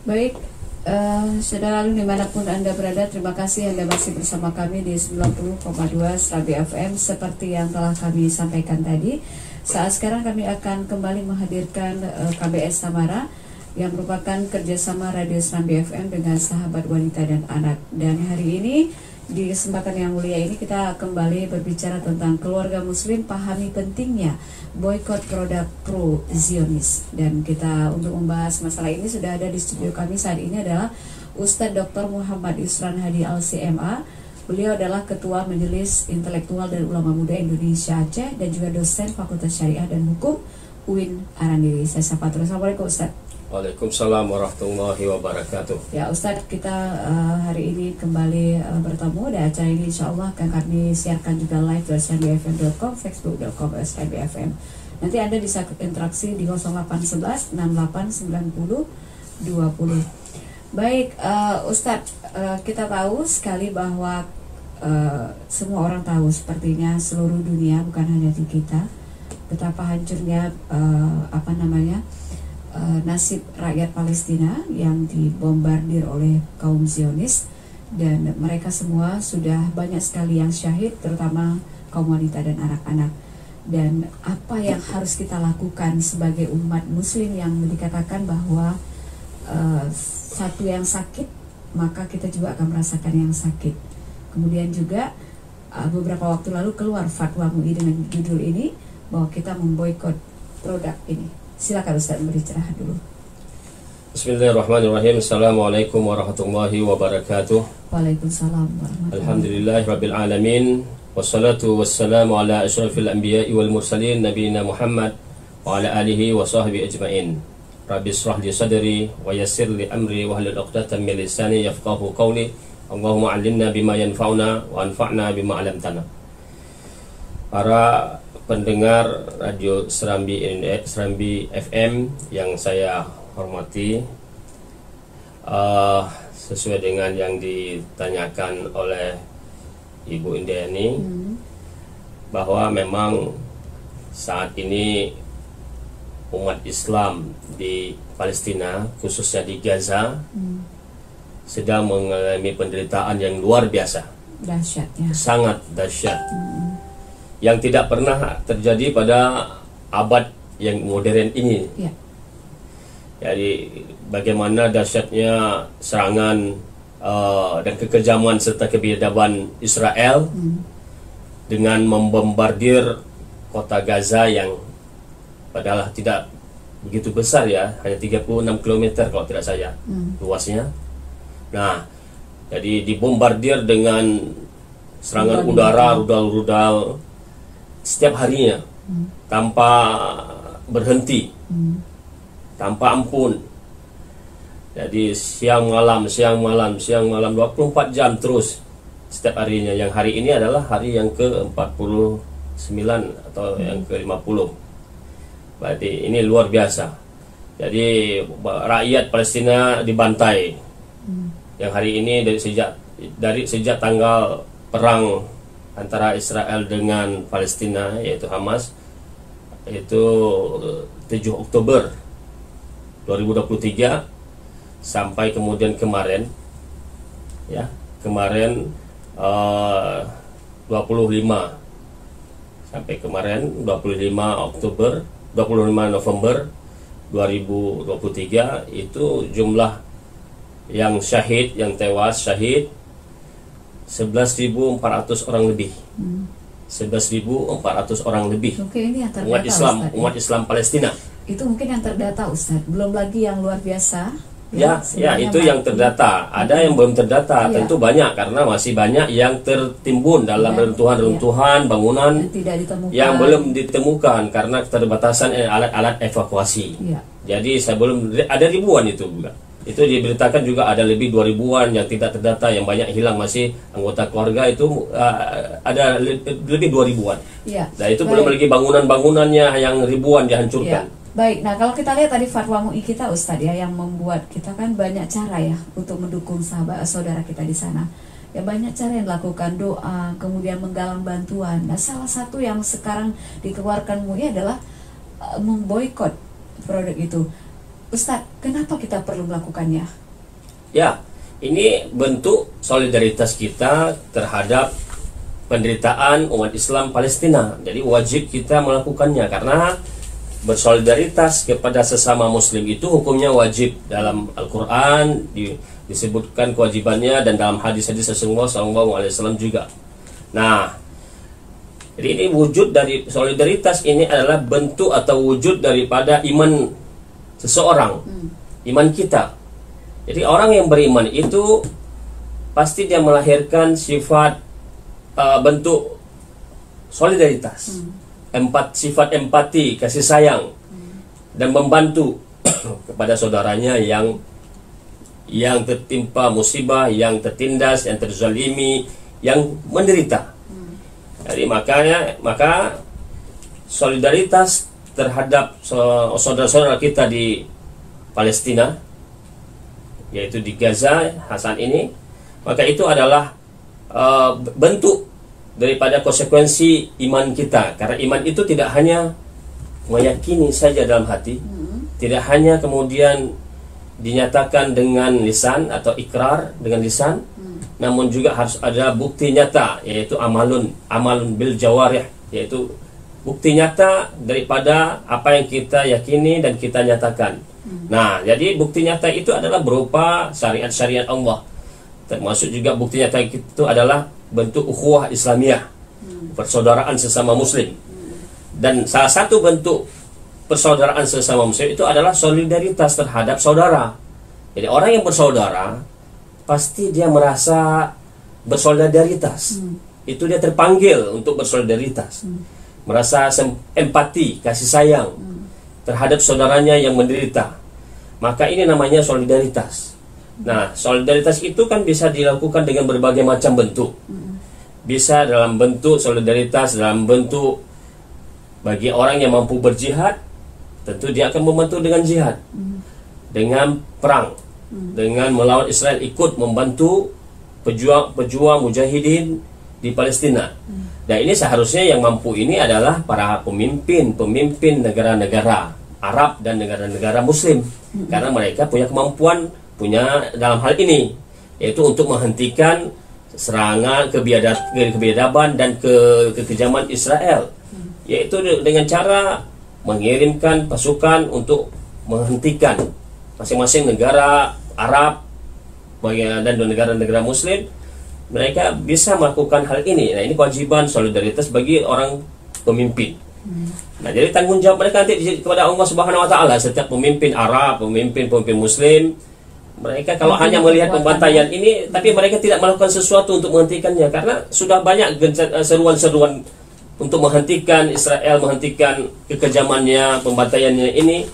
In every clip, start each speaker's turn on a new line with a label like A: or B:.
A: Baik, saudara dimanapun Anda berada, terima kasih Anda masih bersama kami di 90,2 Serambi FM. Seperti yang telah kami sampaikan tadi, saat sekarang kami akan kembali menghadirkan KBS Samara yang merupakan kerjasama Radio Serambi FM dengan Sahabat Wanita dan Anak. Dan hari ini di kesempatan yang mulia ini kita kembali berbicara tentang keluarga muslim pahami pentingnya boykot produk pro-Zionis. Dan kita untuk membahas masalah ini sudah ada di studio kami saat ini adalah Ustadz Dr. Muhammad Yusran Hadi Al-CMA. Beliau adalah Ketua Majelis Intelektual dan Ulama Muda Indonesia Aceh dan juga dosen Fakultas Syariah dan Hukum UIN Arandiri. Saya sapa terus. Assalamualaikum Ustadz.
B: Waalaikumsalam warahmatullahi wabarakatuh.
A: Ya Ustadz, kita hari ini kembali bertemu dan acara ini insya Allah akan kami siarkan juga live di srambifm.com, facebook.com/srambifm. Nanti Anda bisa interaksi di 0811 68 90 20. Baik Ustadz, kita tahu sekali bahwa semua orang tahu sepertinya seluruh dunia, bukan hanya di kita, betapa hancurnya nasib rakyat Palestina yang dibombardir oleh kaum Zionis, dan mereka semua sudah banyak sekali yang syahid, terutama kaum wanita dan anak-anak. Dan apa yang harus kita lakukan sebagai umat muslim yang dikatakan bahwa satu yang sakit maka kita juga akan merasakan yang sakit. Kemudian juga beberapa waktu lalu keluar fatwa MUI dengan judul ini bahwa kita memboikot produk ini. Silakan Ustaz beri cerahan dulu.
B: Bismillahirrahmanirrahim. Assalamualaikum warahmatullahi wabarakatuh.
A: Waalaikumsalam warahmatullahi.
B: Alhamdulillahirabbil alamin. Wassalatu wassalamu ala asyrafil anbiya'i wal mursalin nabiyina Muhammad wa ala alihi wa sahbihi ajmain. Rabbi shrah li sadri wa yassir li amri wa hlul 'uqdatam min lisani yafqahu qawli. Allahumma 'allimna bima yanfa'una wa anfa'na bima 'allamtana. Para pendengar Radio Serambi FM yang saya hormati, sesuai dengan yang ditanyakan oleh Ibu Indiani, bahwa memang saat ini umat Islam di Palestina, khususnya di Gaza, sedang mengalami penderitaan yang luar biasa,
A: dahsyatnya,
B: sangat dahsyat, yang tidak pernah terjadi pada abad yang modern ini.
A: Ya.
B: Jadi bagaimana dahsyatnya serangan dan kekejaman serta kebiadaban Israel dengan membombardir kota Gaza yang padahal tidak begitu besar ya, hanya 36 km kalau tidak saya luasnya. Nah, jadi dibombardir dengan serangan udara, rudal-rudal setiap harinya, tanpa berhenti, tanpa ampun. Jadi siang malam 24 jam terus setiap harinya. Yang hari ini adalah hari yang ke-49 atau yang ke-50. Berarti ini luar biasa. Jadi rakyat Palestina dibantai. Yang hari ini dari sejak tanggal perang antara Israel dengan Palestina, yaitu Hamas, itu 7 Oktober 2023 sampai kemudian kemarin 25 sampai kemarin 25 Oktober 25 November 2023 itu jumlah yang syahid, yang tewas syahid 11.400 orang lebih. 11.400 orang lebih.
A: Mungkin ini yang terdata,
B: umat Islam Palestina.
A: Itu mungkin yang terdata Ustaz. Belum lagi yang luar biasa.
B: Ya itu yang terdata. Ada yang belum terdata. Tentu banyak, karena masih banyak yang tertimbun dalam reruntuhan bangunan yang belum ditemukan karena keterbatasan alat-alat evakuasi. Jadi ada ribuan itu juga. Itu diberitakan juga ada lebih 2.000-an yang tidak terdata, yang banyak hilang, masih anggota keluarga itu ada lebih 2.000-an. Nah itu belum lagi bangunan-bangunannya yang ribuan dihancurkan.
A: Baik, nah kalau kita lihat tadi fatwa MUI kita Ustadz ya, yang membuat kita kan banyak cara ya untuk mendukung saudara kita di sana. Ya banyak cara yang dilakukan, doa, kemudian menggalang bantuan. Nah salah satu yang sekarang dikeluarkan MUI adalah memboikot produk itu. Ustadz, kenapa kita perlu melakukannya?
B: Ya, ini bentuk solidaritas kita terhadap penderitaan umat Islam Palestina. Jadi wajib kita melakukannya karena bersolidaritas kepada sesama muslim itu hukumnya wajib. Dalam Al-Quran disebutkan kewajibannya, dan dalam hadis-hadis Rasulullah SAW juga. Nah, jadi ini wujud dari solidaritas ini adalah bentuk atau wujud daripada iman seseorang, iman kita. Jadi orang yang beriman itu pasti dia melahirkan sifat bentuk solidaritas, sifat empati, kasih sayang, dan membantu kepada saudaranya yang tertimpa musibah, yang tertindas, yang terzalimi, yang menderita. Jadi maka solidaritas terhadap saudara-saudara kita di Palestina, yaitu di Gaza saat ini, maka itu adalah bentuk daripada konsekuensi iman kita. Karena iman itu tidak hanya meyakini saja dalam hati, tidak hanya kemudian dinyatakan dengan lisan atau ikrar dengan lisan, namun juga harus ada bukti nyata, yaitu amalun bil jawarih, yaitu bukti nyata daripada apa yang kita yakini dan kita nyatakan. Nah, jadi bukti nyata itu adalah berupa syariat-syariat Allah. Termasuk juga bukti nyata itu adalah bentuk ukhuwah Islamiyah, persaudaraan sesama muslim. Dan salah satu bentuk persaudaraan sesama muslim itu adalah solidaritas terhadap saudara. Jadi orang yang bersaudara pasti dia merasa bersolidaritas. Itu dia terpanggil untuk bersolidaritas, merasa empati, kasih sayang terhadap saudaranya yang menderita. Maka ini namanya solidaritas. Nah, solidaritas itu kan bisa dilakukan dengan berbagai macam bentuk. Bisa dalam bentuk solidaritas, dalam bentuk bagi orang yang mampu berjihad, tentu dia akan membantu dengan jihad, dengan perang, dengan melawan Israel, ikut membantu pejuang mujahidin di Palestina. Dan ini seharusnya yang mampu ini adalah para pemimpin negara-negara Arab dan negara-negara Muslim, karena mereka punya kemampuan, punya dalam hal ini, yaitu untuk menghentikan serangan kebiadaban dan kekejaman Israel, yaitu dengan cara mengirimkan pasukan untuk menghentikan masing-masing negara Arab dan negara-negara Muslim. Mereka bisa melakukan hal ini. Nah, ini kewajiban solidaritas bagi orang pemimpin. Nah, jadi tanggung jawab mereka nanti kepada Allah Subhanahu Wa Taala. Setiap pemimpin Arab, pemimpin Muslim, mereka kalau hanya melihat pembantaian ini, tapi mereka tidak melakukan sesuatu untuk menghentikannya, karena sudah banyak seruan-seruan untuk menghentikan Israel, menghentikan kekejamannya, pembantaiannya ini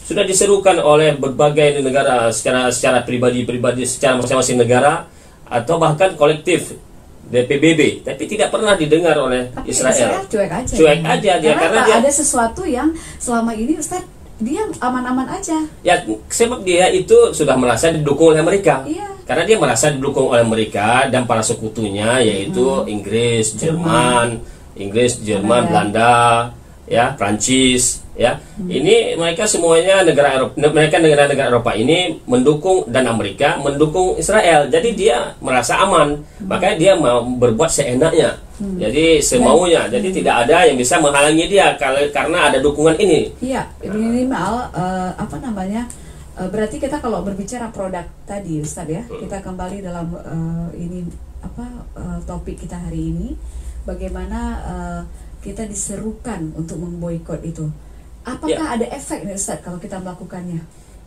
B: sudah diserukan oleh berbagai negara secara pribadi, secara masing-masing negara, atau bahkan kolektif PBB, tapi tidak pernah didengar oleh Israel. Cuek aja dia, karena dia
A: ada sesuatu yang selama ini Ustaz dia aman-aman aja. Ya,
B: sebab dia itu sudah merasa didukung oleh Amerika.
A: Iya.
B: Karena dia merasa didukung oleh Amerika dan para sekutunya, yaitu Inggris, Jerman, Belanda, ya, Prancis, ya. Ini mereka semuanya negara-negara Eropa ini mendukung, dan Amerika mendukung Israel. Jadi dia merasa aman, makanya dia mau berbuat seenaknya. Jadi semaunya. Jadi tidak ada yang bisa menghalangi dia karena ada dukungan ini.
A: Iya, minimal berarti kita kalau berbicara produk tadi, Ustaz, ya, kita kembali dalam topik kita hari ini, bagaimana kita diserukan untuk memboikot itu. Apakah ada efek nih, Ustaz, kalau kita melakukannya?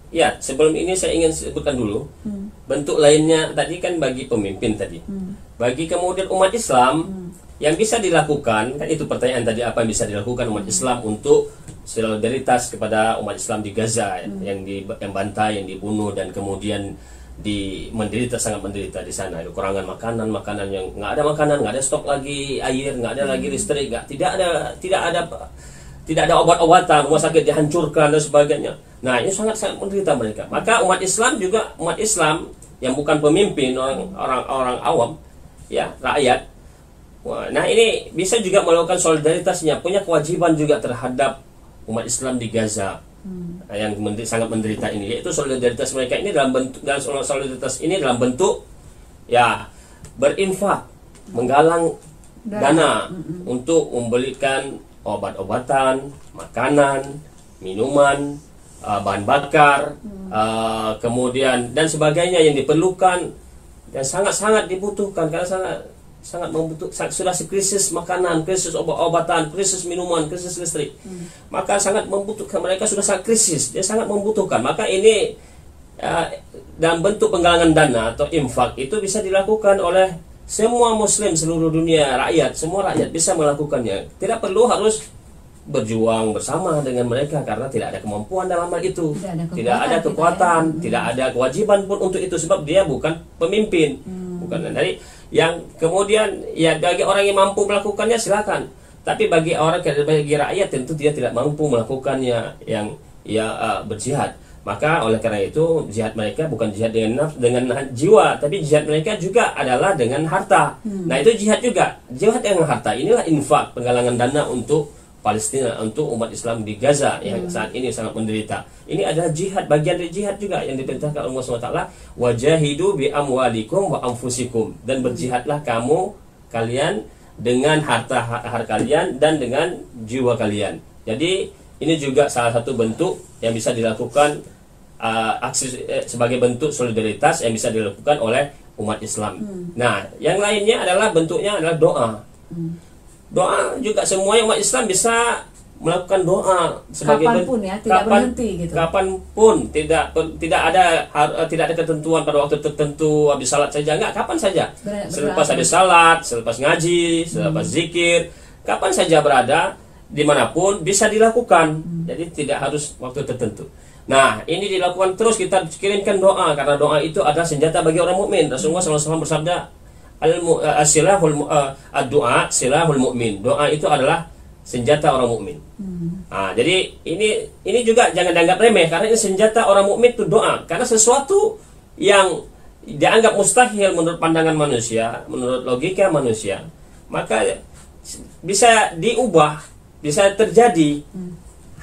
B: Ya, sebelum ini saya ingin sebutkan dulu bentuk lainnya tadi kan bagi pemimpin tadi. Bagi kemudian umat Islam yang bisa dilakukan, kan itu pertanyaan tadi, apa yang bisa dilakukan umat Islam untuk solidaritas kepada umat Islam di Gaza yang bantai, yang dibunuh, dan kemudian sangat menderita di sana. Kekurangan makanan yang nggak ada stok lagi air, nggak ada lagi listrik, tidak ada obat-obatan, rumah sakit dihancurkan dan sebagainya. Nah, ini sangat menderita mereka. Maka umat Islam yang bukan pemimpin, orang awam, ya, rakyat. Nah, ini bisa juga melakukan solidaritasnya, punya kewajiban juga terhadap umat Islam di Gaza. yang sangat menderita ini, yaitu solidaritas mereka ini dalam bentuk ya berinfak, menggalang dana untuk membelikan obat-obatan, makanan, minuman, bahan bakar, kemudian dan sebagainya yang diperlukan dan sangat-sangat dibutuhkan, karena sangat membutuhkan, sudah krisis makanan, krisis obat-obatan, krisis minuman, krisis listrik. Maka sangat membutuhkan, mereka sudah sangat krisis, dia sangat membutuhkan. Maka ini dalam bentuk penggalangan dana atau infak itu bisa dilakukan oleh semua muslim seluruh dunia, semua rakyat bisa melakukannya. Tidak perlu harus berjuang bersama dengan mereka karena tidak ada kemampuan dalam hal itu, tidak ada kekuatan, tidak ada kewajiban pun untuk itu, sebab dia bukan pemimpin, bukan dari yang kemudian ya bagi orang yang mampu melakukannya silakan, tapi bagi rakyat tentu dia tidak mampu melakukannya yang berjihad. Maka oleh karena itu jihad mereka bukan jihad dengan jiwa, tapi jihad mereka juga adalah dengan harta. Nah itu jihad juga, jihad dengan harta. Inilah infak, penggalangan dana untuk Palestina, untuk umat Islam di Gaza yang saat ini sangat menderita. Ini adalah jihad, bagian dari jihad juga yang diperintahkan Allah SWT. Wajahidu bi amwalikum wa anfusikum, dan berjihadlah kalian dengan harta kalian dan dengan jiwa kalian. Jadi ini juga salah satu bentuk yang bisa dilakukan aksi sebagai bentuk solidaritas yang bisa dilakukan oleh umat Islam. Nah, yang lainnya adalah bentuknya adalah doa. Doa juga semua umat Islam bisa melakukan doa sebagai
A: kapanpun ya, tidak berhenti gitu.
B: Kapanpun, tidak ada ketentuan pada waktu tertentu, habis salat saja, enggak, kapan saja. Selepas habis salat, selepas ngaji, selepas zikir, kapan saja berada, dimanapun bisa dilakukan. Jadi tidak harus waktu tertentu. Nah, ini dilakukan terus, kita kirimkan doa, karena doa itu adalah senjata bagi orang mukmin. Rasulullah SAW bersabda, doa silahul mukmin. Doa itu adalah senjata orang mukmin. Nah, jadi ini juga jangan dianggap remeh, karena ini senjata orang mukmin itu doa. Karena sesuatu yang dianggap mustahil menurut pandangan manusia, menurut logika manusia, maka bisa diubah, bisa terjadi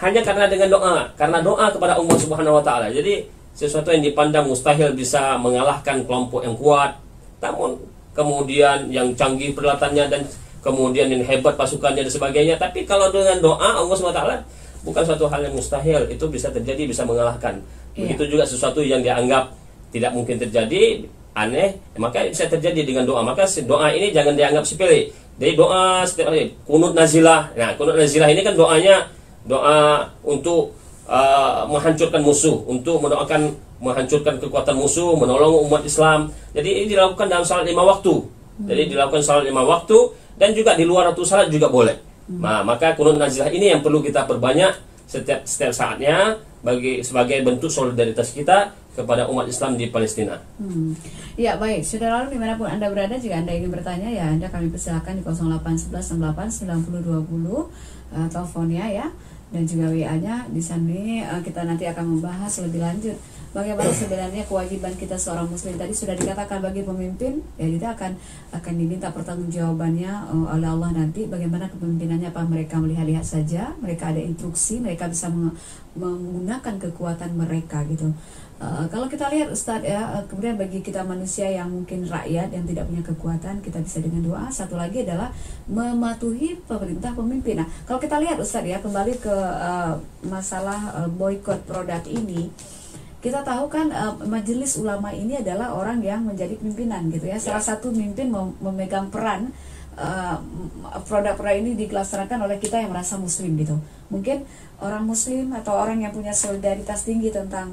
B: hanya karena dengan doa, karena doa kepada Allah Subhanahu wa taala. Jadi sesuatu yang dipandang mustahil bisa mengalahkan kelompok yang kuat, namun kemudian yang canggih peralatannya dan kemudian yang hebat pasukannya dan sebagainya, tapi kalau dengan doa Allah Subhanahu wa taala bukan suatu hal yang mustahil, itu bisa terjadi, bisa mengalahkan. Begitu juga sesuatu yang dianggap tidak mungkin terjadi, aneh, maka bisa terjadi dengan doa. Maka doa ini jangan dianggap sepele. Jadi doa setiap hari, kunut nazilah. Nah, kunut nazilah ini kan doa untuk menghancurkan musuh, untuk mendoakan menghancurkan kekuatan musuh, menolong umat Islam. Jadi ini dilakukan dalam salat 5 waktu. Jadi dilakukan salat 5 waktu dan juga di luar waktu salat juga boleh. Nah, maka kunut nazilah ini yang perlu kita perbanyak setiap saatnya sebagai bentuk solidaritas kita kepada umat Islam di Palestina.
A: Ya baik, saudara dimanapun Anda berada, jika Anda ingin bertanya ya Anda kami persilakan di 0811689020 teleponnya ya, dan juga WA-nya. Di sini kita nanti akan membahas lebih lanjut bagaimana sebenarnya kewajiban kita seorang muslim. Tadi sudah dikatakan bagi pemimpin ya kita akan diminta pertanggungjawabannya oleh Allah nanti, bagaimana kepemimpinannya, apa mereka melihat-lihat saja, mereka ada instruksi, mereka bisa menggunakan kekuatan mereka gitu. Kalau kita lihat Ustadz ya, kemudian bagi kita manusia yang mungkin rakyat yang tidak punya kekuatan, kita bisa dengan doa. Satu lagi adalah mematuhi pemerintah pemimpin. Nah, kalau kita lihat Ustadz ya, kembali ke masalah boykot produk ini, kita tahu kan majelis ulama ini adalah orang yang menjadi pimpinan gitu ya. Salah satu pemimpin memegang peran produk-produk ini dilaksanakan oleh kita yang merasa muslim gitu. Mungkin orang muslim atau orang yang punya solidaritas tinggi tentang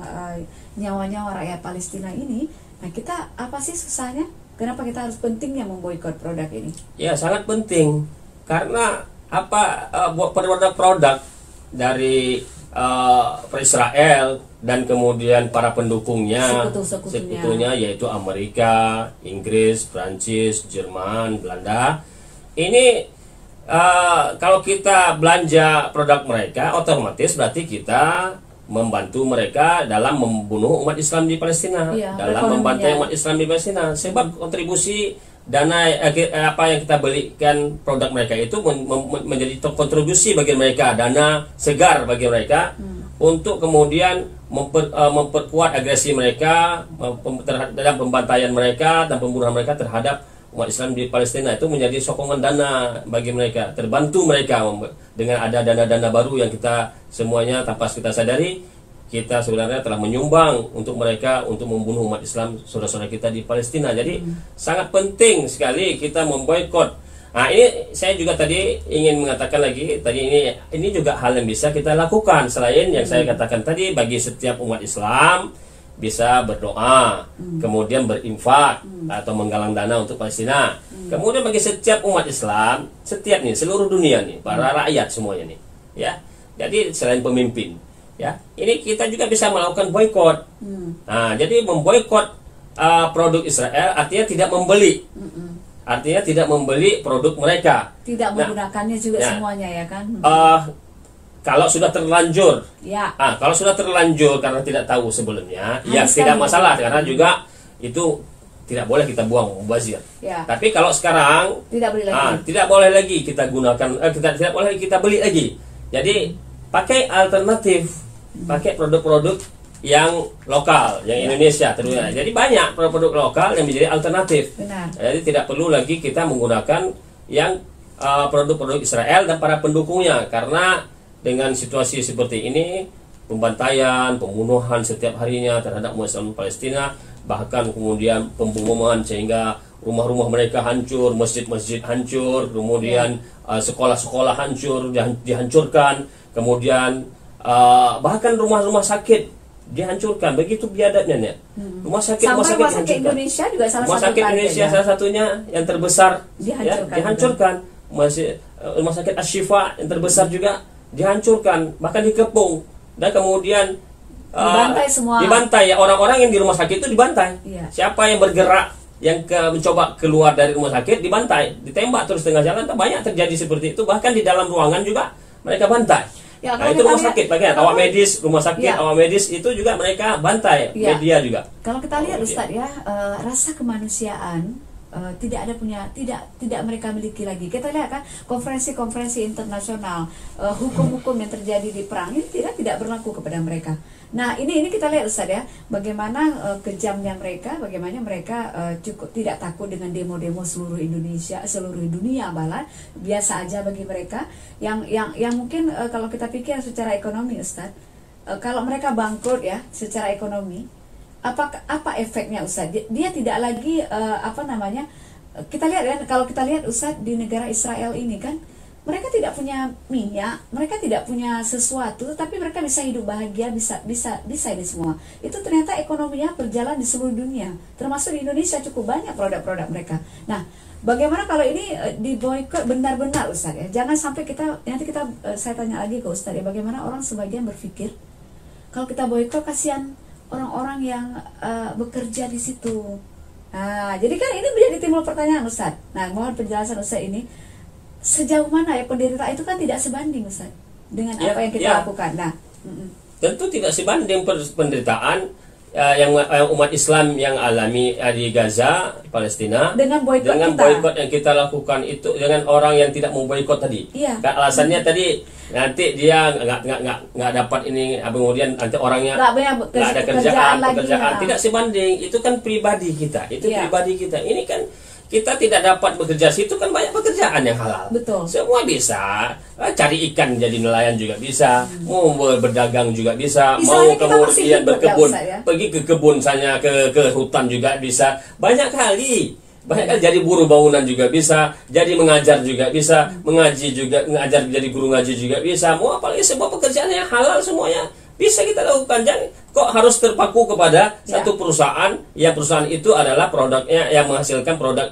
A: nyawa-nyawa rakyat Palestina ini. Nah, kita apa sih susahnya? Kenapa kita harus pentingnya memboikot produk ini? Ya, sangat penting. Karena
B: produk-produk dari Israel dan kemudian para pendukungnya, sekutunya yaitu Amerika, Inggris, Prancis, Jerman, Belanda. Ini kalau kita belanja produk mereka, otomatis berarti kita membantu mereka dalam membunuh umat Islam di Palestina, dalam membantai umat Islam di Palestina. Sebab kontribusi dana apa yang kita belikan produk mereka itu menjadi kontribusi bagi mereka, dana segar bagi mereka untuk kemudian memperkuat agresi mereka terhadap pembantaian mereka dan pembunuhan mereka terhadap umat Islam di Palestina. Itu menjadi sokongan dana bagi mereka, terbantu mereka dengan ada dana-dana baru yang kita semuanya tanpa kita sadari, kita sebenarnya telah menyumbang untuk mereka untuk membunuh umat Islam saudara-saudara kita di Palestina. Jadi sangat penting sekali kita memboikot. Nah, ini saya juga tadi ingin mengatakan lagi, tadi ini juga hal yang bisa kita lakukan selain yang saya katakan tadi. Bagi setiap umat Islam bisa berdoa, kemudian berinfak atau menggalang dana untuk Palestina. Kemudian bagi setiap umat Islam, setiap nih seluruh dunia nih, para rakyat semuanya nih, ya. Jadi selain pemimpin, ya, ini kita juga bisa melakukan boikot. Nah, jadi memboikot produk Israel artinya tidak membeli. Artinya tidak membeli produk mereka.
A: Tidak menggunakannya juga semuanya, ya kan?
B: Kalau sudah terlanjur,
A: ya.
B: Kalau sudah terlanjur karena tidak tahu sebelumnya, ya tidak masalah, karena juga itu tidak boleh kita buang mubazir.
A: Ya.
B: Tapi kalau sekarang tidak boleh lagi kita gunakan, tidak boleh kita beli lagi. Jadi pakai alternatif, pakai produk-produk yang lokal, yang Indonesia tentunya. Jadi banyak produk-produk lokal yang menjadi alternatif.
A: Benar.
B: Jadi tidak perlu lagi kita menggunakan yang produk-produk Israel dan para pendukungnya, karena dengan situasi seperti ini, pembantaian, pembunuhan setiap harinya terhadap umat Islam Palestina, bahkan kemudian pemboman sehingga rumah-rumah mereka hancur, masjid-masjid hancur, kemudian sekolah-sekolah hancur, dihancurkan, kemudian bahkan rumah-rumah sakit dihancurkan, begitu biadabnya ya. Rumah sakit
A: Indonesia juga
B: rumah sakit Indonesia salah satunya yang terbesar dihancurkan. Rumah sakit Asy-Syifa yang terbesar juga dihancurkan, bahkan dikepung, dan kemudian
A: dibantai semua.
B: Dibantai, ya, orang-orang yang di rumah sakit itu dibantai. Siapa yang bergerak yang mencoba keluar dari rumah sakit dibantai, ditembak terus tengah jalan. Banyak terjadi seperti itu, bahkan di dalam ruangan juga mereka bantai.
A: Ya,
B: nah, itu rumah sakit, bagian awak medis, rumah sakit, awak medis itu juga mereka bantai, media juga.
A: Kalau kita lihat Ustadz ya, rasa kemanusiaan tidak mereka miliki lagi. Kita lihat kan konferensi-konferensi internasional, hukum-hukum yang terjadi di perang ini tidak berlaku kepada mereka. Nah, ini kita lihat Ustadz ya, bagaimana kejamnya mereka, bagaimana mereka cukup tidak takut dengan demo-demo seluruh Indonesia, seluruh dunia, malah biasa aja bagi mereka yang mungkin kalau kita pikir secara ekonomi Ustadz, kalau mereka bangkrut ya secara ekonomi, apa efeknya Ustadz? Dia tidak lagi kita lihat ya, kalau kita lihat Ustadz di negara Israel ini kan, mereka tidak punya minyak, mereka tidak punya sesuatu, tapi mereka bisa hidup bahagia, bisa ini semua. Itu ternyata ekonominya berjalan di seluruh dunia, termasuk di Indonesia cukup banyak produk-produk mereka. Nah, bagaimana kalau ini diboikot benar-benar Ustadz ya? Jangan sampai saya tanya lagi ke Ustadz ya, bagaimana orang sebagian berpikir kalau kita boikot kasihan orang-orang yang bekerja di situ. Nah, jadi kan ini menjadi timbul pertanyaan Ustadz. Nah, mohon penjelasan Ustadz ini. Sejauh mana ya penderitaan itu kan tidak sebanding Ustaz dengan apa yang kita lakukan. Nah,
B: tentu tidak sebanding penderitaan yang umat Islam yang alami di Gaza, Palestina, dengan boikot yang kita lakukan itu, dengan orang yang tidak mau boikot tadi. Alasannya tadi nanti dia nggak dapat ini, kemudian nanti orangnya nggak ada pekerjaan. Tidak sebanding, itu kan pribadi kita, pribadi kita. Ini kan kita tidak dapat bekerja situ, kan banyak pekerjaan yang halal.
A: Betul.
B: Semua bisa. Cari ikan jadi nelayan juga bisa. Mau berdagang juga bisa. Mau kemudian berkebun, pergi ke kebun misalnya, ke hutan juga bisa. Banyak kali. Jadi buruh bangunan juga bisa. Jadi mengajar juga bisa. Mengaji juga, mengajar jadi guru ngaji juga bisa. Mau apalagi semua pekerjaan yang halal semuanya bisa kita lakukan. Jangan kok harus terpaku kepada satu perusahaan, yang perusahaan itu adalah produknya yang menghasilkan produk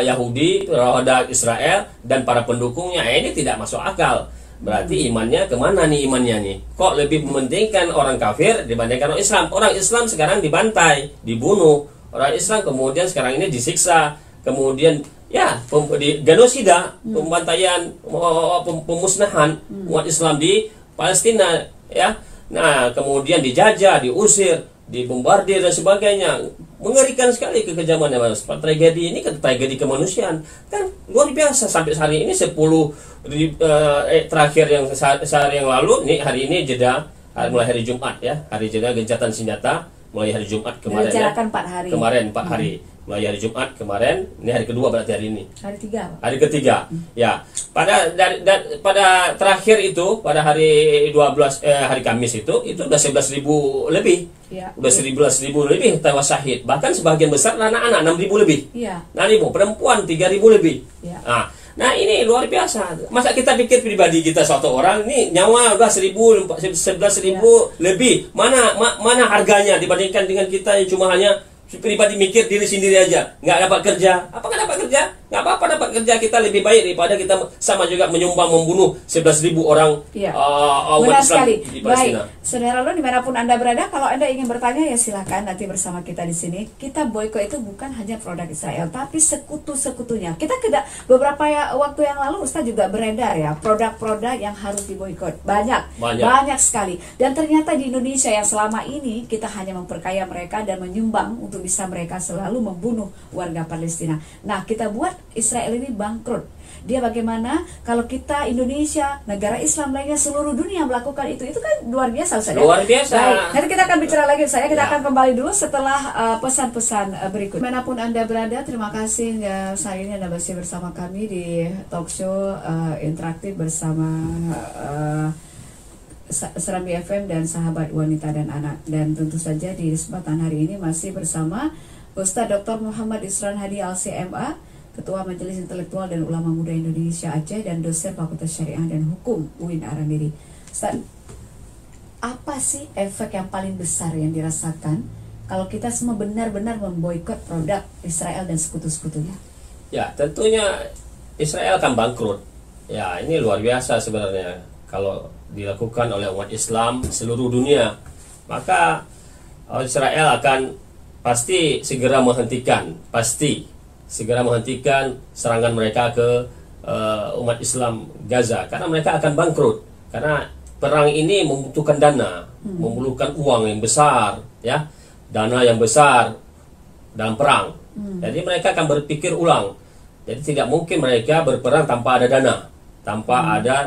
B: Yahudi, produk Israel dan para pendukungnya. Ini tidak masuk akal. Berarti imannya kemana nih imannya nih? Kok lebih mementingkan orang kafir dibandingkan orang Islam? Orang Islam sekarang dibantai, dibunuh. Orang Islam kemudian sekarang ini disiksa, kemudian genosida, pembantaian, pemusnahan umat Islam di Palestina, ya. Nah, kemudian dijajah, diusir, dibombardir dan sebagainya. Mengerikan sekali kekejamannya, Mas. Tragedi ini kan tragedi kemanusiaan. Kan luar biasa sampai hari ini 10 terakhir yang sehari yang lalu, nih hari ini jeda mulai hari Jumat ya, hari gencatan senjata mulai hari Jumat kemarin ya.
A: 4 hari.
B: Kemarin 4 hari. Mulai hari Jumat kemarin, ini hari kedua berarti hari ini.
A: Hari 3.
B: Hari ketiga. Ya. Pada terakhir itu pada hari 12 hari Kamis itu udah 11.000 lebih.
A: Ya.
B: Udah 11.000 lebih tewas syahid. Bahkan sebagian besar anak-anak 6.000 lebih.
A: Iya.
B: 6.000, perempuan 3.000 lebih.
A: Ya.
B: Nah ini luar biasa. Masa kita pikir pribadi kita suatu orang ini nyawa udah 11.000 lebih. Mana harganya dibandingkan dengan kita yang cuma hanya pribadi mikir diri sendiri aja, nggak dapat kerja. Apa nggak dapat kerja? Nggak apa-apa dapat kerja, kita lebih baik daripada kita sama juga menyumbang membunuh 11.000 orang.
A: Iya.
B: Umat
A: Islam
B: sekali. Di Palestina.
A: Baik, saudara lo dimanapun Anda berada, kalau Anda ingin bertanya ya silakan nanti bersama kita di sini. Kita boykot itu bukan hanya produk Israel, tapi sekutu-sekutunya. Kita beberapa waktu yang lalu Ustaz juga beredar ya produk-produk yang harus diboykot. Banyak sekali. Dan ternyata di Indonesia yang selama ini kita hanya memperkaya mereka dan menyumbang untuk bisa mereka selalu membunuh warga Palestina. Nah, kita buat Israel ini bangkrut. Dia bagaimana kalau kita Indonesia, negara Islam lainnya seluruh dunia melakukan itu kan luar biasa Ustaz.
B: Luar biasa.
A: Baik, nanti kita akan bicara lagi kita akan kembali dulu setelah pesan-pesan berikut. Dimanapun Anda berada, terima kasih saat ini Anda masih bersama kami di talk show interaktif bersama Serambi FM dan Sahabat Wanita dan Anak. Dan tentu saja di kesempatan hari ini masih bersama Ustaz Dr. Muhammad Isran Hadi LCMA, Ketua Majelis Intelektual dan Ulama Muda Indonesia Aceh dan dosen Fakultas Syariah dan Hukum UIN Arandiri. Ustaz, apa sih efek yang paling besar yang dirasakan kalau kita semua benar-benar memboikot produk Israel dan sekutu-sekutunya?
B: Ya, tentunya Israel akan bangkrut. Ya, ini luar biasa sebenarnya kalau dilakukan oleh umat Islam seluruh dunia. Maka Israel akan pasti segera menghentikan serangan mereka ke umat Islam Gaza, karena mereka akan bangkrut. Karena perang ini membutuhkan dana, memerlukan uang yang besar, ya, dana yang besar dalam perang. Jadi mereka akan berpikir ulang. Jadi tidak mungkin mereka berperang tanpa ada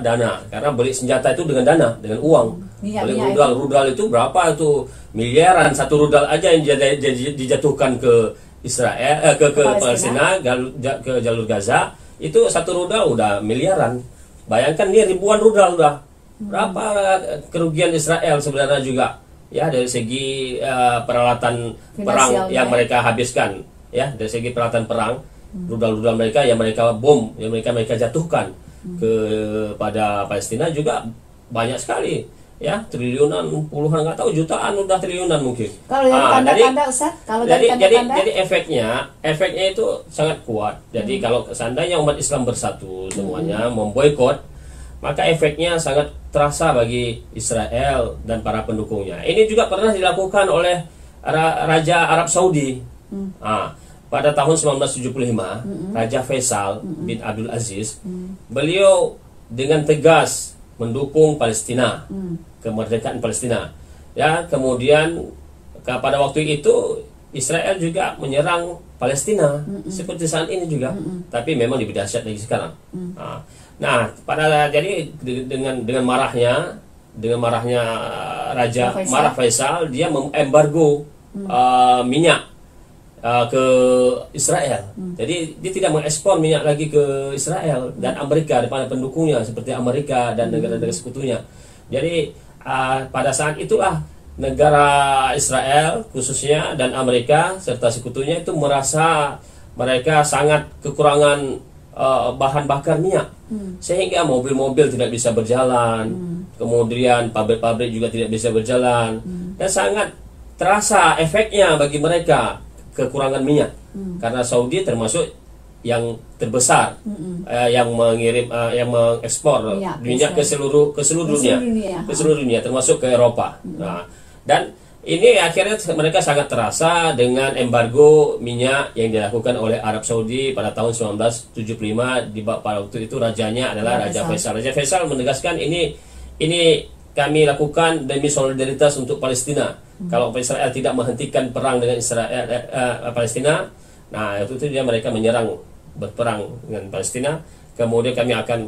B: dana. Karena beli senjata itu dengan dana, dengan uang. Beli rudal itu berapa itu, miliaran. Satu rudal aja yang dijatuhkan ke Israel, ke Palestina, ke jalur Gaza, itu satu rudal udah miliaran. Bayangkan ini ribuan rudal udah. Berapa kerugian Israel sebenarnya juga, ya, dari segi peralatan perang yang mereka habiskan, ya, dari segi peralatan perang, rudal-rudal mereka yang mereka bom, yang mereka jatuhkan kepada Palestina juga banyak sekali, ya, triliunan, puluhan, nggak tahu, jutaan, udah triliunan mungkin.
A: Kalau dari tanda-tanda Ustaz,
B: jadi efeknya itu sangat kuat. Jadi kalau seandainya umat Islam bersatu semuanya memboikot, maka efeknya sangat terasa bagi Israel dan para pendukungnya. Ini juga pernah dilakukan oleh Raja Arab Saudi. Pada tahun 1975, Raja Faisal bin Abdul Aziz, beliau dengan tegas mendukung Palestina, kemerdekaan Palestina. Ya, kemudian pada waktu itu Israel juga menyerang Palestina seperti saat ini juga, tapi memang lebih dahsyat lagi sekarang. Jadi dengan marahnya Raja Faisal, dia mengembargo minyak ke Israel. Jadi dia tidak mengekspor minyak lagi ke Israel dan Amerika, daripada pendukungnya seperti Amerika dan negara-negara sekutunya. Jadi pada saat itulah negara Israel khususnya dan Amerika serta sekutunya itu merasa mereka sangat kekurangan bahan bakar minyak, sehingga mobil-mobil tidak bisa berjalan, kemudian pabrik-pabrik juga tidak bisa berjalan, dan sangat terasa efeknya bagi mereka kekurangan minyak, karena Saudi termasuk yang terbesar yang mengekspor minyak ke seluruh dunia, termasuk ke Eropa. Dan ini akhirnya mereka sangat terasa dengan embargo minyak yang dilakukan oleh Arab Saudi pada tahun 1975. Pada waktu itu rajanya adalah Raja Faisal. Raja Faisal menegaskan ini kami lakukan demi solidaritas untuk Palestina. Kalau Israel tidak menghentikan perang dengan Palestina, nah itu mereka berperang dengan Palestina. Kemudian kami akan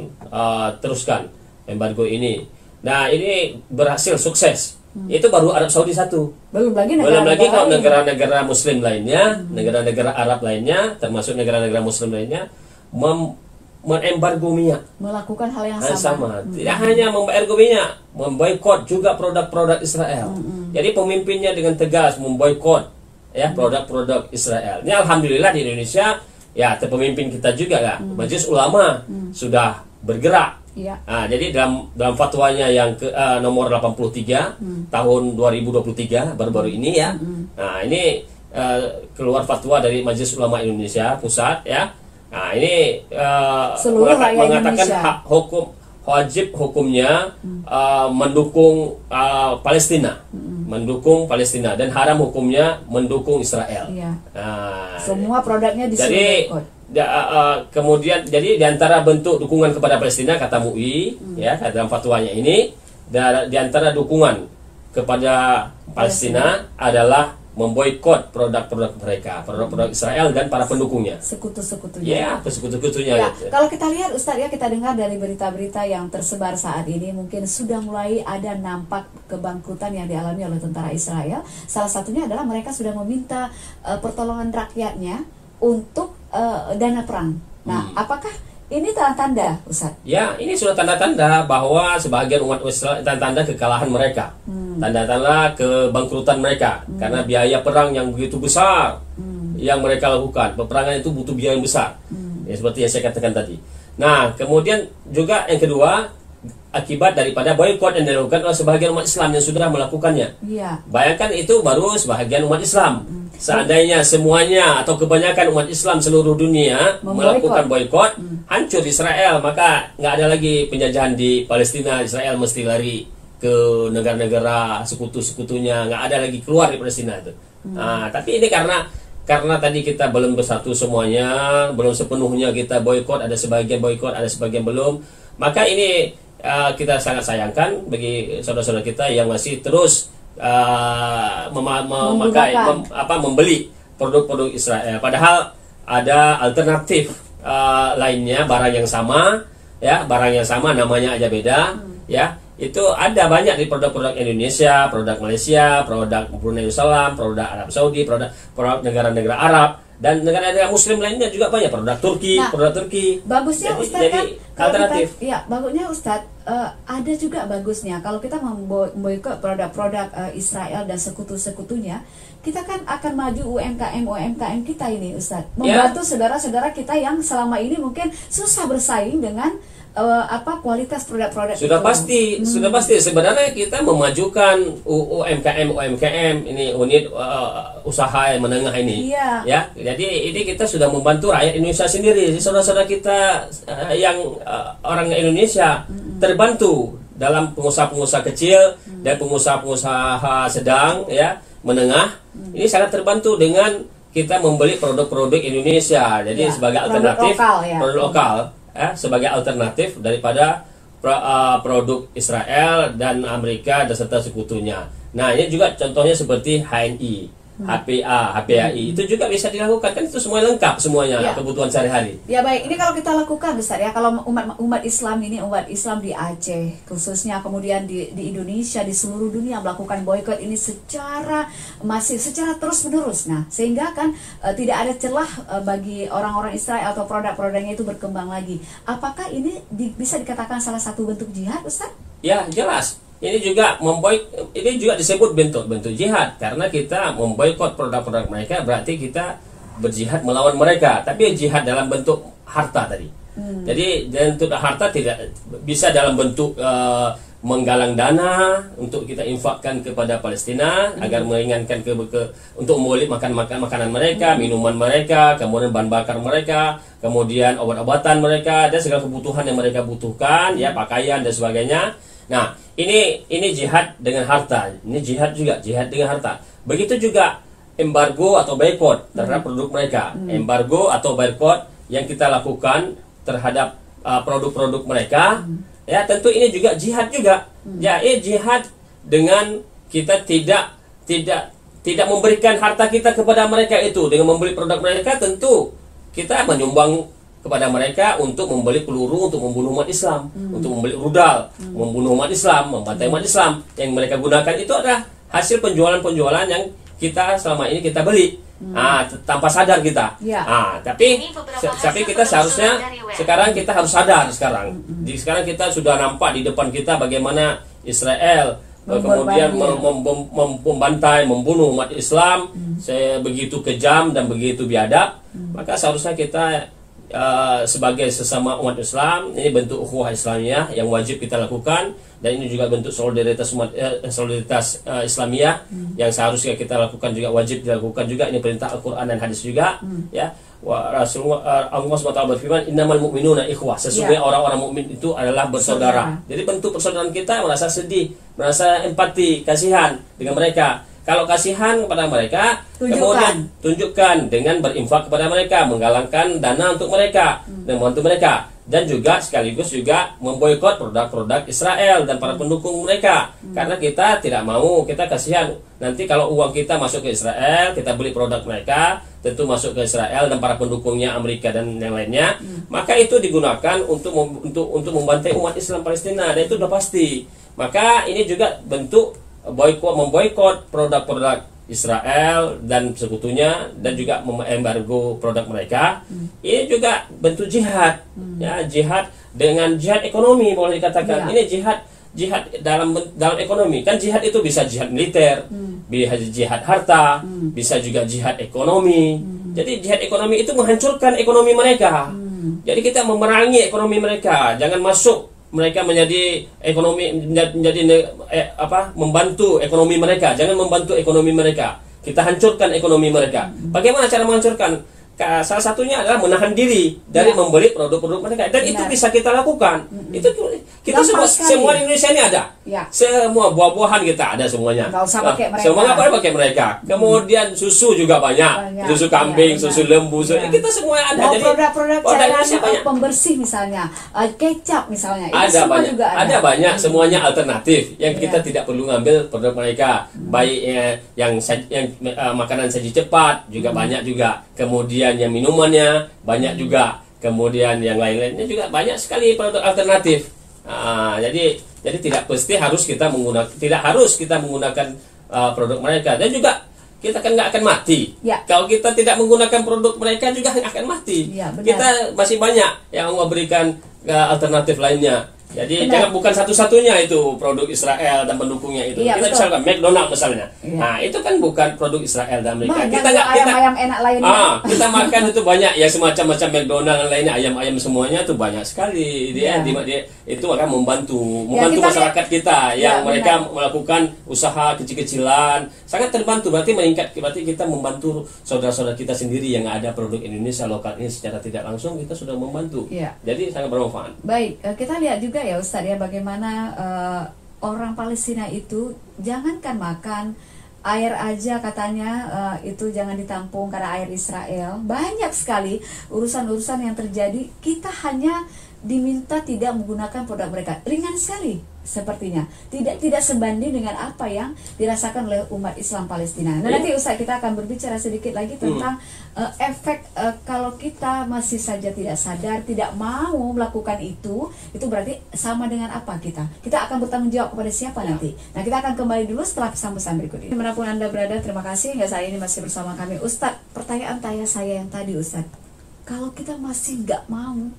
B: teruskan embargo ini. Nah, ini berhasil sukses. Itu baru Arab Saudi satu.
A: Belum lagi
B: kalau negara-negara Muslim lainnya, negara-negara Arab lainnya, termasuk negara-negara Muslim lainnya, mengembargo minyak.
A: Melakukan hal yang
B: sama. Tidak hanya membargo minyak, memboikot juga produk-produk Israel. Jadi pemimpinnya dengan tegas memboikot ya produk-produk Israel. Ini alhamdulillah di Indonesia ya pemimpin kita juga ya, Majelis Ulama sudah bergerak.
A: Ya.
B: Nah, jadi dalam fatwanya yang nomor 83 tahun 2023 baru-baru ini ya. Nah, ini keluar fatwa dari Majelis Ulama Indonesia Pusat ya. Nah, ini mengatakan hak hukum wajib hukumnya mendukung Palestina. Mendukung Palestina dan haram hukumnya mendukung Israel.
A: Ya.
B: Nah,
A: semua produknya disuruh boikot.
B: Kemudian jadi diantara bentuk dukungan kepada Palestina kata MUI ya dalam fatwanya ini diantara dukungan kepada Palestina adalah memboikot produk-produk mereka, produk-produk Israel dan para pendukungnya,
A: sekutu-sekutunya.
B: Ya, sekutu-sekutunya.
A: Ya, kalau kita lihat Ustadz ya, kita dengar dari berita-berita yang tersebar saat ini, mungkin sudah mulai ada nampak kebangkrutan yang dialami oleh tentara Israel. Salah satunya adalah mereka sudah meminta pertolongan rakyatnya untuk dana perang. Nah, apakah ini tanda-tanda, Ustaz?
B: Ya, ini sudah tanda-tanda bahwa sebagian umat Israel tanda-tanda kekalahan mereka, tanda-tanda kebangkrutan mereka karena biaya perang yang begitu besar yang mereka lakukan. Peperangan itu butuh biaya yang besar, ya, seperti yang saya katakan tadi. Nah, kemudian juga yang kedua, akibat daripada boikot yang dilakukan oleh sebagian umat Islam yang sudah melakukannya.
A: Ya.
B: Bayangkan itu baru sebagian umat Islam. Seandainya semuanya atau kebanyakan umat Islam seluruh dunia melakukan boikot, hancur Israel, maka nggak ada lagi penjajahan di Palestina. Israel mesti lari ke negara-negara sekutu-sekutunya, nggak ada lagi keluar di Palestina itu. Nah, tapi ini karena tadi kita belum bersatu semuanya, belum sepenuhnya kita boikot, ada sebagian boikot, ada sebagian belum. Maka ini kita sangat sayangkan bagi saudara-saudara kita yang masih terus membeli produk-produk Israel. Padahal ada alternatif lainnya, barang yang sama, ya, barang yang sama namanya aja beda, ya. Itu ada banyak di produk-produk Indonesia, produk Malaysia, produk Brunei Darussalam, produk Arab Saudi, produk negara-negara Arab. Dan negara-negara Muslim lainnya juga banyak, produk Turki, produk Turki.
A: Bagusnya Ustadz
B: jadi
A: kan,
B: alternatif.
A: Ya, bagusnya Ustadz ada juga bagusnya kalau kita memboikot produk-produk Israel dan sekutu-sekutunya, kita kan akan maju UMKM kita ini, Ustadz, membantu saudara-saudara kita yang selama ini mungkin susah bersaing dengan kualitas produk-produk
B: sudah
A: itu.
B: Sudah pasti sebenarnya kita memajukan UMKM ini unit usaha yang menengah ini, ya. Jadi ini kita sudah membantu rakyat Indonesia sendiri, saudara-saudara kita yang orang Indonesia terbantu dalam pengusaha-pengusaha kecil dan pengusaha-pengusaha sedang, ya, menengah. Ini sangat terbantu dengan kita membeli produk-produk Indonesia. Jadi sebagai alternatif produk lokal. Sebagai alternatif daripada produk Israel dan Amerika dan serta sekutunya. Nah, ini juga contohnya seperti HNI, HPAI itu juga bisa dilakukan, kan itu semuanya lengkap semuanya, kebutuhan sehari-hari.
A: Ya, baik, ini kalau kita lakukan Ustaz ya, kalau umat Islam ini, umat Islam di Aceh khususnya, kemudian di Indonesia, di seluruh dunia melakukan boikot ini secara terus menerus. Nah, sehingga kan tidak ada celah bagi orang-orang Israel atau produk-produknya itu berkembang lagi. Apakah ini bisa dikatakan salah satu bentuk jihad, Ustaz?
B: Ya, jelas. Ini juga disebut bentuk jihad karena kita memboikot produk-produk mereka, berarti kita berjihad melawan mereka. Tapi jihad dalam bentuk harta tadi. Jadi bentuk harta tidak bisa dalam bentuk menggalang dana untuk kita infakkan kepada Palestina agar meringankan untuk membeli makanan mereka, minuman mereka, kemudian bahan bakar mereka, kemudian obat-obatan mereka dan segala kebutuhan yang mereka butuhkan, ya, pakaian dan sebagainya. Nah, ini jihad dengan harta. Ini jihad dengan harta. Begitu juga embargo atau boikot terhadap produk mereka. Embargo atau boikot yang kita lakukan terhadap produk-produk mereka, ya, tentu ini juga jihad juga. Ya, ini jihad dengan kita tidak memberikan harta kita kepada mereka itu. Dengan membeli produk mereka, tentu kita menyumbang kepada mereka untuk membeli peluru untuk membunuh umat Islam, untuk membeli rudal, membunuh umat Islam, membantai umat Islam. Yang mereka gunakan itu adalah hasil penjualan-penjualan yang kita selama ini kita beli. Tanpa sadar kita. Tapi kita seharusnya sekarang kita harus sadar sekarang. Sekarang kita sudah nampak di depan kita bagaimana Israel kemudian membantai, membunuh umat Islam begitu kejam dan begitu biadab. Maka seharusnya kita sebagai sesama umat Islam, ini bentuk ukhuwah Islamiyah yang wajib kita lakukan, dan ini juga bentuk solidaritas Islamiyah yang seharusnya kita lakukan juga, wajib dilakukan juga. Ini perintah Al-Quran dan hadis juga. Ya, Rasulullah Allah SWT berfirman, innamal mu'minuna ikhwah, sesungguhnya orang-orang mukmin itu adalah bersaudara. Jadi bentuk persaudaraan kita merasa sedih, merasa empati, kasihan dengan mereka. Kalau kasihan kepada mereka, kemudian tunjukkan dengan berinfak kepada mereka, menggalangkan dana untuk mereka dan membantu mereka, dan juga sekaligus juga memboikot produk-produk Israel dan para pendukung mereka. Karena kita tidak mau, kita kasihan nanti kalau uang kita masuk ke Israel, kita beli produk mereka, tentu masuk ke Israel dan para pendukungnya Amerika dan yang lainnya, maka itu digunakan untuk membantai umat Islam Palestina, dan itu sudah pasti. Maka ini juga bentuk memboikot produk-produk Israel dan sekutunya, dan juga embargo produk mereka. Ini juga bentuk jihad, ya, jihad dengan jihad ekonomi boleh dikatakan. Ini jihad dalam ekonomi. Kan jihad itu bisa jihad militer, bisa jihad harta, bisa juga jihad ekonomi. Jadi jihad ekonomi itu menghancurkan ekonomi mereka. Jadi kita memerangi ekonomi mereka, jangan masuk mereka menjadi membantu ekonomi mereka. Jangan membantu ekonomi mereka, kita hancurkan ekonomi mereka. Bagaimana cara menghancurkan? Salah satunya adalah menahan diri dari membeli produk-produk mereka, dan itu bisa kita lakukan. Itu kita semua di Indonesia ini ada. Semua buah-buahan kita ada semuanya.
A: Nggak usah pakai mereka.
B: Semua nggak boleh pakai mereka. Kemudian susu juga banyak. Susu kambing, susu lembu, kita semua ada. Jadi
A: produk-produk cairan pembersih misalnya, kecap misalnya, itu
B: ada
A: semua
B: banyak.
A: juga ada.
B: Ada banyak, semuanya alternatif yang kita tidak perlu ngambil produk mereka. Baik yang makanan saji cepat juga banyak juga. Kemudian yang minumannya banyak juga. Kemudian yang lain-lainnya juga banyak sekali produk alternatif. Jadi tidak harus kita menggunakan produk mereka, dan juga kita kan nggak akan mati. Kalau kita tidak menggunakan produk mereka juga akan mati. Kita masih banyak yang memberikan alternatif lainnya. Jadi jangan bukan satu-satunya itu produk Israel dan pendukungnya itu. Kita misalkan McDonald misalnya. Nah, itu kan bukan produk Israel dan Amerika. Kita
A: ayam enak lainnya.
B: Kita makan itu banyak ya, semacam-macam McDonald dan lainnya, ayam-ayam semuanya itu banyak sekali. Dia itu akan membantu masyarakat kita yang mereka melakukan usaha kecil-kecilan. Sangat terbantu, berarti kita membantu saudara-saudara kita sendiri yang ada produk Indonesia lokal ini secara tidak langsung, kita sudah membantu. Jadi sangat bermanfaat.
A: Baik, kita lihat juga ya Ustadz ya, bagaimana orang Palestina itu jangankan makan air aja katanya itu jangan ditampung karena air Israel. Banyak sekali urusan-urusan yang terjadi, kita hanya diminta tidak menggunakan produk mereka. Ringan sekali sepertinya, tidak sebanding dengan apa yang dirasakan oleh umat Islam Palestina. Nah, nanti Ustaz kita akan berbicara sedikit lagi tentang efek kalau kita masih saja tidak sadar, tidak mau melakukan itu berarti sama dengan apa kita akan bertanggung jawab kepada siapa nanti. Nah, kita akan kembali dulu setelah pesan-pesan berikut ini. Dimanapun Anda berada, terima kasih hingga saat ini masih bersama kami. Ustaz, pertanyaan saya yang tadi Ustaz, kalau kita masih nggak mau,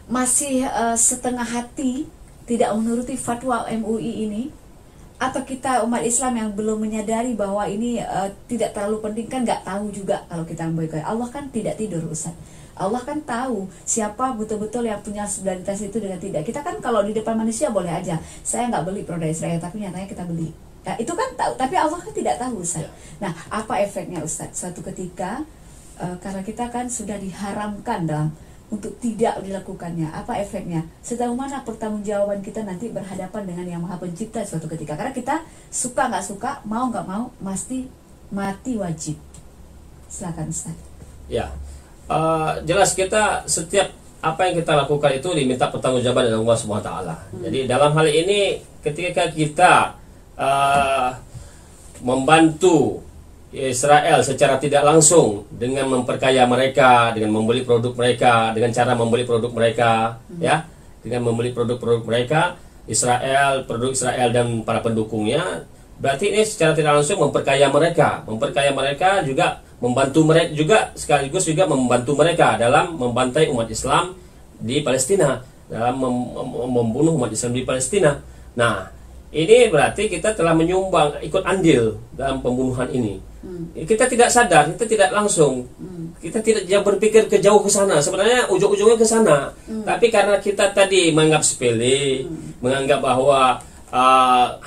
A: masih setengah hati, tidak menuruti fatwa MUI ini, atau kita umat Islam yang belum menyadari bahwa ini tidak terlalu penting, kan nggak tahu juga kalau kita memboikot. Allah kan tidak tidur Ustaz. Allah kan tahu siapa betul-betul yang punya solidaritas itu dengan tidak. Kita kan kalau di depan manusia boleh aja, saya nggak beli produk Israel, tapi nyatanya kita beli. Nah, itu kan tahu, tapi Allah kan tidak tahu Ustaz. Nah, apa efeknya Ustaz? Suatu ketika karena kita kan sudah diharamkan untuk tidak dilakukannya, apa efeknya? Sejauh mana pertanggungjawaban kita nanti berhadapan dengan Yang Maha Pencipta suatu ketika? Karena kita suka nggak suka, mau nggak mau, pasti mati wajib. Silakan Ustaz.
B: Ya, jelas kita setiap apa yang kita lakukan itu diminta pertanggungjawaban dari Allah Subhanahu Wa Taala. Jadi dalam hal ini ketika kita membantu Israel secara tidak langsung dengan memperkaya mereka, dengan membeli produk mereka, dengan cara membeli produk mereka, ya, dengan membeli produk-produk mereka, produk Israel dan para pendukungnya. Berarti ini secara tidak langsung memperkaya mereka juga membantu mereka juga, sekaligus juga membantu mereka dalam membantai umat Islam di Palestina, dalam membunuh umat Islam di Palestina. Nah, ini berarti kita telah menyumbang, ikut andil dalam pembunuhan ini. Kita tidak sadar, kita tidak langsung, kita tidak berpikir ke jauh ke sana. Sebenarnya ujung-ujungnya ke sana. Tapi karena kita tadi menganggap sepele, menganggap bahwa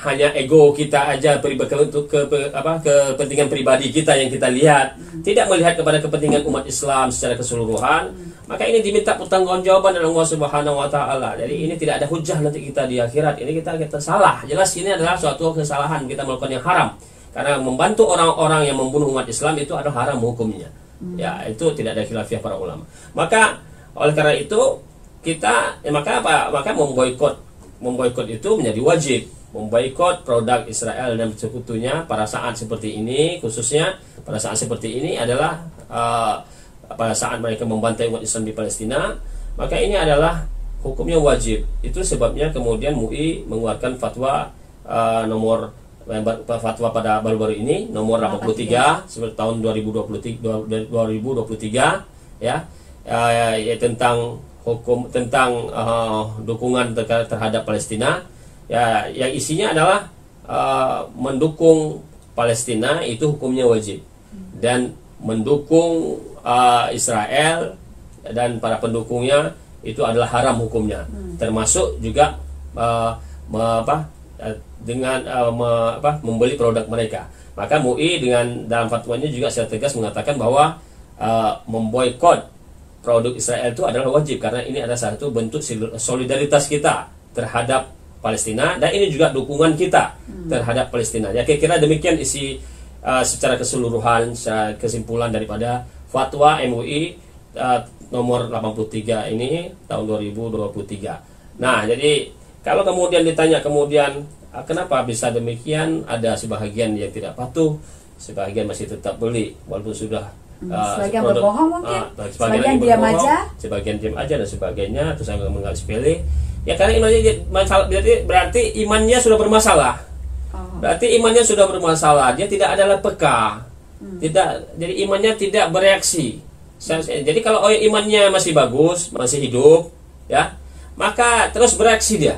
B: hanya ego kita aja untuk kepentingan pribadi kita yang kita lihat, tidak melihat kepada kepentingan umat Islam secara keseluruhan, maka ini diminta pertanggungjawaban oleh Allah Subhanahu wa taala. Jadi ini tidak ada hujah nanti kita di akhirat. Ini kita salah. Jelas ini adalah suatu kesalahan, kita melakukan yang haram. Karena membantu orang-orang yang membunuh umat Islam itu adalah haram hukumnya. Ya, itu tidak ada khilafiyah para ulama. Maka oleh karena itu kita maka memboikot itu menjadi wajib. Memboikot produk Israel dan sekutunya pada saat seperti ini, khususnya pada saat seperti ini adalah pada saat mereka membantai umat Islam di Palestina, maka ini adalah hukumnya wajib. Itu sebabnya kemudian MUI mengeluarkan fatwa fatwa pada baru-baru ini nomor 83 tahun 2023 ya, tentang hukum tentang dukungan terhadap Palestina, ya, yang isinya adalah mendukung Palestina itu hukumnya wajib, dan mendukung Israel dan para pendukungnya itu adalah haram hukumnya, termasuk juga dengan membeli produk mereka. Maka MUI dalam fatwanya juga secara tegas mengatakan bahwa memboikot produk Israel itu adalah wajib, karena ini adalah satu bentuk solidaritas kita terhadap Palestina, dan ini juga dukungan kita terhadap Palestina. Ya, kira-kira demikian isi secara keseluruhan, secara kesimpulan daripada fatwa MUI nomor 83 ini tahun 2023. Nah, jadi kalau kemudian ditanya kenapa bisa demikian, ada sebahagian yang tidak patuh, sebahagian masih tetap beli walaupun sudah
A: sebagian berbohong mungkin, sebagian diam aja,
B: dan sebagainya, terus menganggap sepele. Ya, karena imannya berarti imannya sudah bermasalah. Berarti imannya sudah bermasalah, dia tidak adalah peka. Jadi imannya tidak bereaksi. Jadi kalau imannya masih bagus, masih hidup, ya, maka terus bereaksi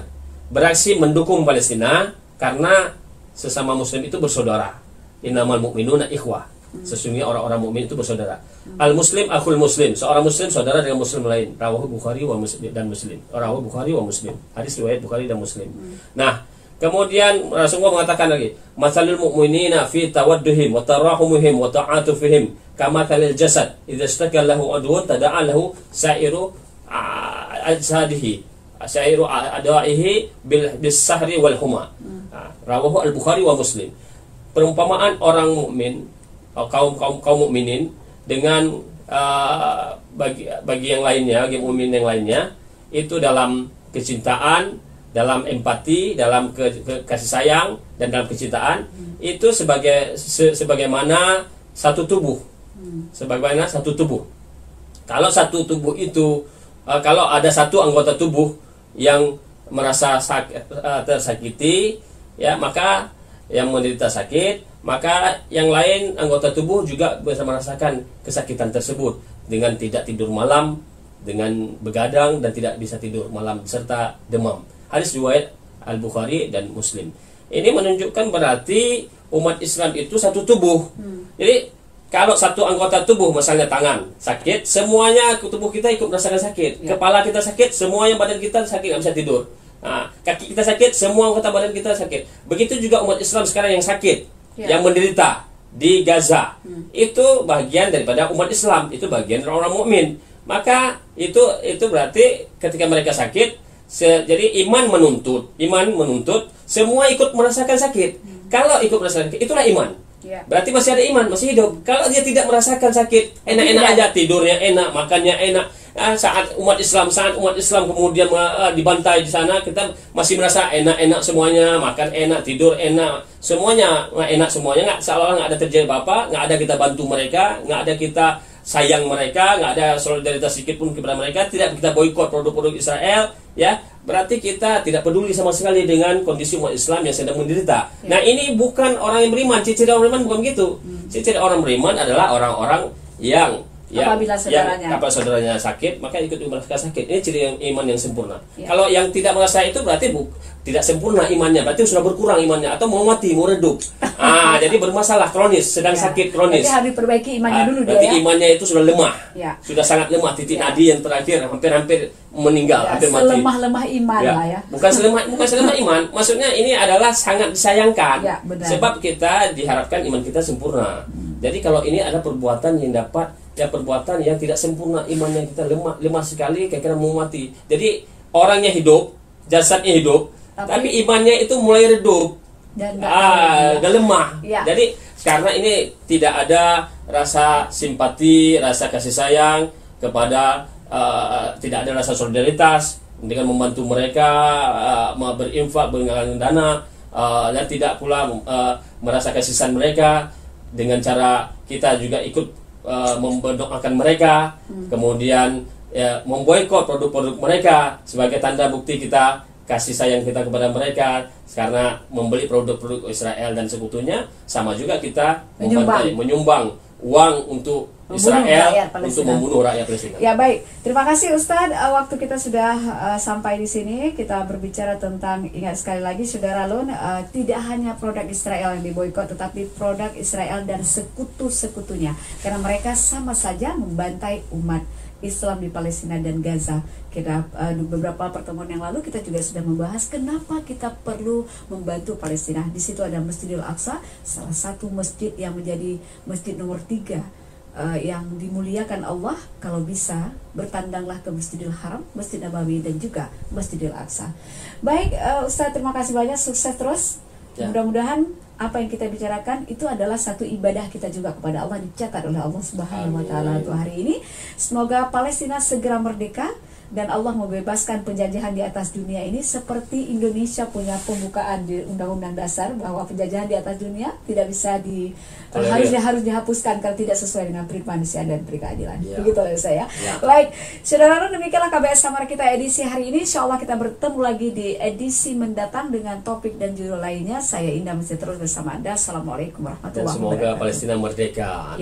B: mendukung Palestina, karena sesama muslim itu bersaudara. Innamal mu'minuna ikhwah. Sesungguhnya orang-orang mukmin itu bersaudara. Al muslim akhul muslim. Seorang muslim saudara dengan muslim lain. Rawahu Bukhari wa Muslim dan Muslim. Rawahu Bukhari wa Muslim. Hadis riwayat Bukhari dan Muslim. Nah, kemudian Rasulullah mengatakan lagi, "Matsalul mu'minina fi tawadduhim wa tarahumihim wa ta'atufihim kamatsalil jasad. Idza ishtaka lahu adwun tada'a lahu sa'iru ajsadihi. Sa'iru adaihi bis sahri wal huma." Rawahu Al-Bukhari wa Muslim. Perumpamaan orang mukmin, kaum mukminin dengan bagi yang lainnya, bagi mukmin yang lainnya, itu dalam kecintaan, dalam empati, dalam kasih sayang, dan dalam kecintaan, itu sebagaimana satu tubuh. Sebagaimana satu tubuh. Kalau satu tubuh itu, kalau ada satu anggota tubuh yang merasa tersakiti, ya, maka yang menderita sakit, maka yang lain anggota tubuh juga bisa merasakan kesakitan tersebut dengan tidak tidur malam, dengan begadang dan tidak bisa tidur malam serta demam. Hadis riwayat Al-Bukhari dan Muslim. Ini menunjukkan berarti umat Islam itu satu tubuh. Jadi kalau satu anggota tubuh, misalnya tangan sakit, semuanya tubuh kita ikut merasakan sakit. Kepala kita sakit, semuanya badan kita sakit, nggak bisa tidur. Nah, kaki kita sakit, semua anggota badan kita sakit. Begitu juga umat Islam sekarang yang sakit, yang menderita di Gaza. Itu bagian daripada umat Islam, itu bagian dari orang mukmin. Maka itu berarti ketika mereka sakit, jadi iman menuntut semua ikut merasakan sakit. Kalau ikut merasakan sakit, itulah iman. Berarti masih ada iman, masih hidup. Kalau dia tidak merasakan sakit, enak-enak aja, tidurnya enak, makannya enak, saat umat Islam kemudian dibantai di sana, kita masih merasa enak-enak semuanya, makan enak, tidur enak, semuanya enak semuanya, nggak seolah nggak ada terjadi apa-apa, nggak ada kita bantu mereka, nggak ada kita sayang mereka, nggak ada solidaritas sedikit pun kepada mereka, tidak kita boikot produk-produk Israel, ya berarti kita tidak peduli sama sekali dengan kondisi umat Islam yang sedang menderita. Nah ini bukan orang yang beriman, ciri orang beriman bukan begitu. Ciri orang beriman adalah orang-orang yang
A: apabila
B: saudaranya sakit, maka ikut merasakan sakit. Ini ciri iman yang sempurna. Kalau yang tidak merasa itu berarti tidak sempurna imannya, berarti sudah berkurang imannya atau mau mati, mau redup. Jadi bermasalah kronis, sedang sakit kronis.
A: Berarti harus diperbaiki imannya dulu dia.
B: Berarti imannya itu sudah lemah, sudah sangat lemah, titik nadi yang terakhir hampir meninggal, hampir mati.
A: Selemah-lemah iman lah ya.
B: Bukan selemah iman. Maksudnya ini adalah sangat disayangkan. Sebab kita diharapkan iman kita sempurna. Jadi kalau ini ada perbuatan yang dapat, perbuatan yang tidak sempurna, imannya kita lemah sekali, kira-kira mau mati. Jadi orangnya hidup, jasadnya hidup, tapi imannya itu mulai redup dan lemah. Jadi karena ini tidak ada rasa simpati, rasa kasih sayang kepada, tidak ada rasa solidaritas dengan membantu mereka, berinfak, menggalang dana, dan tidak pula merasa kasih sayang mereka dengan cara kita juga ikut mendoakan mereka, kemudian memboikot produk-produk mereka sebagai tanda bukti kita kasih sayang kita kepada mereka, karena membeli produk-produk Israel dan sekutunya, sama juga kita menyumbang uang untuk Israel untuk membunuh rakyat Palestina.
A: Ya baik, terima kasih Ustadz. Waktu kita sudah sampai di sini, kita berbicara tentang, ingat sekali lagi Saudara Lun, tidak hanya produk Israel yang diboikot, tetapi produk Israel dan sekutu-sekutunya, karena mereka sama saja membantai umat Islam di Palestina dan Gaza. Kita beberapa pertemuan yang lalu kita juga sudah membahas kenapa kita perlu membantu Palestina. Di situ ada Masjidil Aqsa, salah satu masjid yang menjadi masjid nomor 3 yang dimuliakan Allah. Kalau bisa bertandanglah ke Masjidil Haram, Masjid Nabawi, dan juga Masjidil Aqsa. Baik, Ustadz, terima kasih banyak, sukses terus. Mudah-mudahan apa yang kita bicarakan itu adalah satu ibadah kita juga kepada Allah, dicatat oleh Allah Subhanahu wa Ta'ala untuk hari ini. Semoga Palestina segera merdeka dan Allah membebaskan penjajahan di atas dunia ini, seperti Indonesia punya pembukaan di Undang-Undang Dasar bahwa penjajahan di atas dunia tidak bisa harus dihapuskan kalau tidak sesuai dengan prinsip manusia dan keadilan. Begitu oleh saya. Baik, saudara, demikianlah KBS Samara kita edisi hari ini. Insya Allah kita bertemu lagi di edisi mendatang dengan topik dan judul lainnya. Saya Indah masih terus bersama Anda. Assalamualaikum warahmatullahi wabarakatuh.
B: Semoga Palestina merdeka.